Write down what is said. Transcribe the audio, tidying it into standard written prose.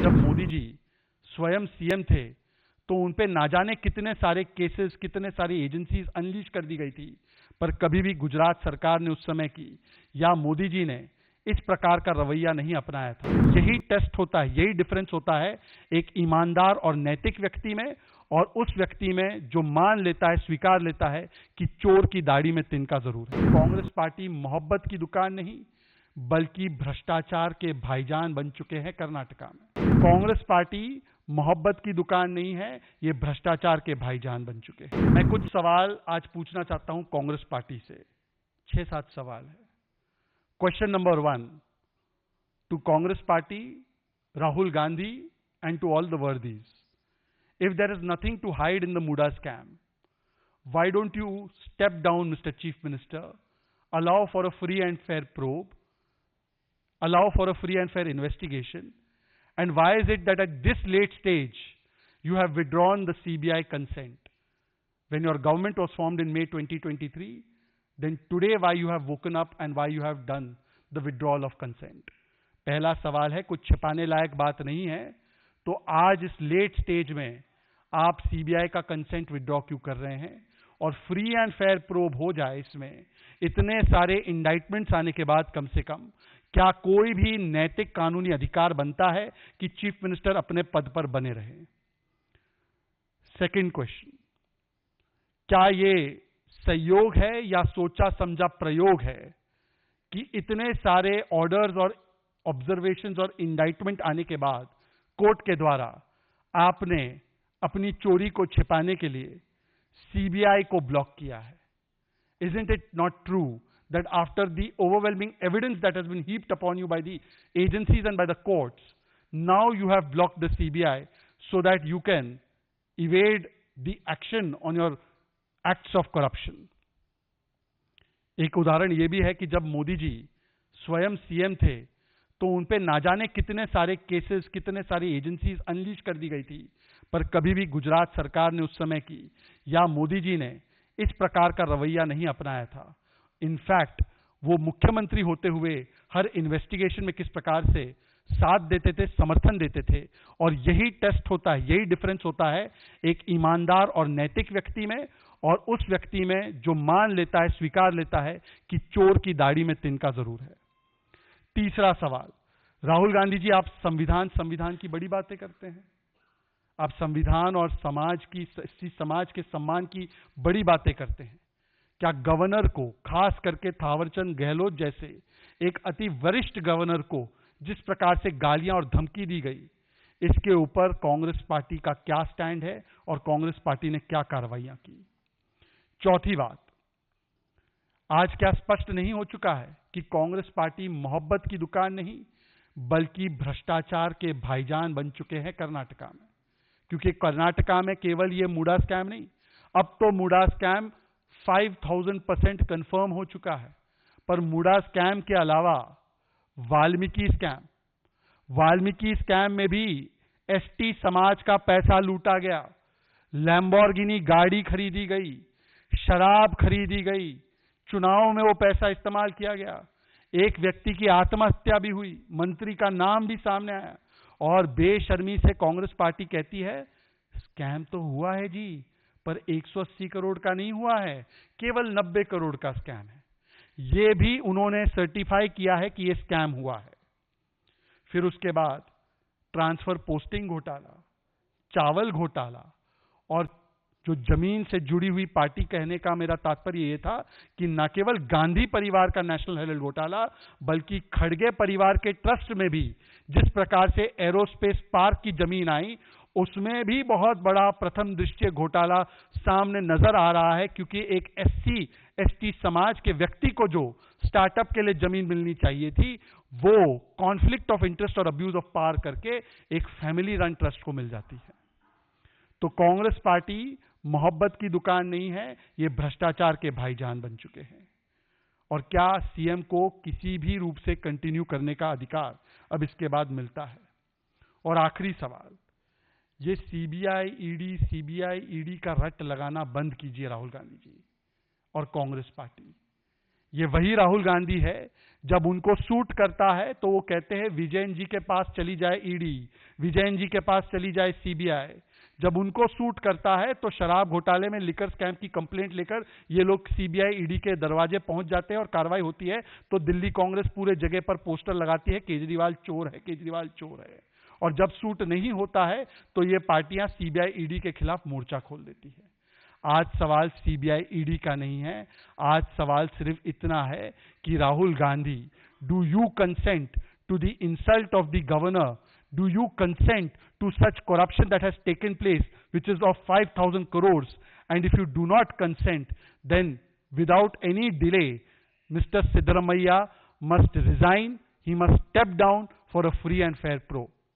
जब मोदी जी स्वयं सीएम थे तो उन पे ना जाने कितने सारे केसेस, कितने सारी एजेंसीज अनलीश कर दी गई थी, पर कभी भी गुजरात सरकार ने उस समय की या मोदी जी ने इस प्रकार का रवैया नहीं अपनाया था। यही टेस्ट होता है, यही डिफरेंस होता है एक ईमानदार और नैतिक व्यक्ति में और उस व्यक्ति में जो मान लेता है, स्वीकार लेता है कि चोर की दाढ़ी में तिनका जरूर है। कांग्रेस पार्टी मोहब्बत की दुकान नहीं बल्कि भ्रष्टाचार के भाईजान बन चुके हैं कर्नाटका में। कांग्रेस पार्टी मोहब्बत की दुकान नहीं है, ये भ्रष्टाचार के भाईजान बन चुके हैं। मैं कुछ सवाल आज पूछना चाहता हूं कांग्रेस पार्टी से। 6-7 सवाल है। Question number 1 to Congress party, Rahul Gandhi and to all the worthies, if there is nothing to hide in the Muda scam, why don't you step down, Mr. Chief Minister, allow for a free and fair probe, allow for a free and fair investigation, and why is it that at this late stage you have withdrawn the CBI consent? When your government was formed in May 2023, then today why you have woken up and why you have done the withdrawal of consent? पहला सवाल है, कुछ छिपाने लायक बात नहीं है, तो आज इस लेट स्टेज में आप सीबीआई का कंसेंट विड्रॉ क्यों कर रहे हैं? और फ्री एंड फेयर प्रोब हो जाए इसमें, इतने सारे इंडाइटमेंट्स आने के बाद कम से कम क्या कोई भी नैतिक कानूनी अधिकार बनता है कि चीफ मिनिस्टर अपने पद पर बने रहे? सेकंड क्वेश्चन, क्या ये संयोग है या सोचा समझा प्रयोग है कि इतने सारे ऑर्डर्स और ऑब्जर्वेशंस और इंडाइटमेंट आने के बाद कोर्ट के द्वारा आपने अपनी चोरी को छिपाने के लिए सीबीआई को ब्लॉक किया है? Isn't it not true that after the overwhelming evidence that has been heaped upon you by the agencies and by the courts, now you have blocked the CBI so that you can evade the action on your acts of corruption? एक उदाहरण यह भी है कि जब मोदी जी स्वयं CM थे तो उन पे ना जाने कितने सारे केसेस, कितने सारी एजेंसीज अनलीश कर दी गई थी, पर कभी भी गुजरात सरकार ने उस समय की या मोदी जी ने इस प्रकार का रवैया नहीं अपनाया था। इनफैक्ट वो मुख्यमंत्री होते हुए हर इन्वेस्टिगेशन में किस प्रकार से साथ देते थे, समर्थन देते थे। और यही टेस्ट होता है, यही डिफरेंस होता है एक ईमानदार और नैतिक व्यक्ति में और उस व्यक्ति में जो मान लेता है, स्वीकार लेता है कि चोर की दाढ़ी में तिनका जरूर है। तीसरा सवाल, राहुल गांधी जी, आप संविधान की बड़ी बातें करते हैं, आप संविधान और समाज के सम्मान की बड़ी बातें करते हैं। क्या गवर्नर को, खास करके थावरचंद गहलोत जैसे एक अति वरिष्ठ गवर्नर को जिस प्रकार से गालियां और धमकी दी गई, इसके ऊपर कांग्रेस पार्टी का क्या स्टैंड है और कांग्रेस पार्टी ने क्या कार्रवाइयां की? चौथी बात, आज क्या स्पष्ट नहीं हो चुका है कि कांग्रेस पार्टी मोहब्बत की दुकान नहीं बल्कि भ्रष्टाचार के भाईजान बन चुके हैं कर्नाटका में? क्योंकि कर्नाटका में केवल ये मूडा स्कैम नहीं, अब तो मूडा स्कैम 5000% कंफर्म हो चुका है। पर मूडा स्कैम के अलावा वाल्मीकि स्कैम में भी एसटी समाज का पैसा लूटा गया, लैम्बोर्गिनी गाड़ी खरीदी गई, शराब खरीदी गई, चुनाव में वो पैसा इस्तेमाल किया गया, एक व्यक्ति की आत्महत्या भी हुई, मंत्री का नाम भी सामने आया, और बेशर्मी से कांग्रेस पार्टी कहती है स्कैम तो हुआ है जी, पर 180 करोड़ का नहीं हुआ है, केवल 90 करोड़ का स्कैम है। ये भी उन्होंने सर्टिफाई किया है कि ये स्कैम हुआ है। फिर उसके बाद ट्रांसफर पोस्टिंग घोटाला, चावल घोटाला, और जो जमीन से जुड़ी हुई पार्टी, कहने का मेरा तात्पर्य यह था कि न केवल गांधी परिवार का नेशनल हेरिटेज घोटाला बल्कि खड़गे परिवार के ट्रस्ट में भी जिस प्रकार से एरोस्पेस पार्क की जमीन आई, उसमें भी बहुत बड़ा प्रथम दृष्टया घोटाला सामने नजर आ रहा है। क्योंकि एक एससी एसटी समाज के व्यक्ति को जो स्टार्टअप के लिए जमीन मिलनी चाहिए थी, वो कॉन्फ्लिक्ट ऑफ इंटरेस्ट और अब्यूज ऑफ पावर करके एक फैमिली रन ट्रस्ट को मिल जाती है। तो कांग्रेस पार्टी मोहब्बत की दुकान नहीं है, ये भ्रष्टाचार के भाईजान बन चुके हैं। और क्या सीएम को किसी भी रूप से कंटिन्यू करने का अधिकार अब इसके बाद मिलता है? और आखिरी सवाल, ये सीबीआई ईडी का रट लगाना बंद कीजिए राहुल गांधी जी और कांग्रेस पार्टी। ये वही राहुल गांधी है, जब उनको सूट करता है तो वो कहते हैं विजयन जी के पास चली जाए ईडी, विजयन जी के पास चली जाए सीबीआई। जब उनको सूट करता है तो शराब घोटाले में लिकर स्कैम की कंप्लेंट लेकर ये लोग सीबीआई ईडी के दरवाजे पहुंच जाते हैं और कार्रवाई होती है तो दिल्ली कांग्रेस पूरे जगह पर पोस्टर लगाती है केजरीवाल चोर है, केजरीवाल चोर है। और जब सूट नहीं होता है तो ये पार्टियां सीबीआई ईडी के खिलाफ मोर्चा खोल देती है। आज सवाल सीबीआई ईडी का नहीं है, आज सवाल सिर्फ इतना है कि Rahul Gandhi, do you consent to the insult of the governor? Do you consent to such corruption that has taken place, which is of 5,000 crores? And if you do not consent, then without any delay, Mr. Siddaramaiah must resign. He must step down for a free and fair pro.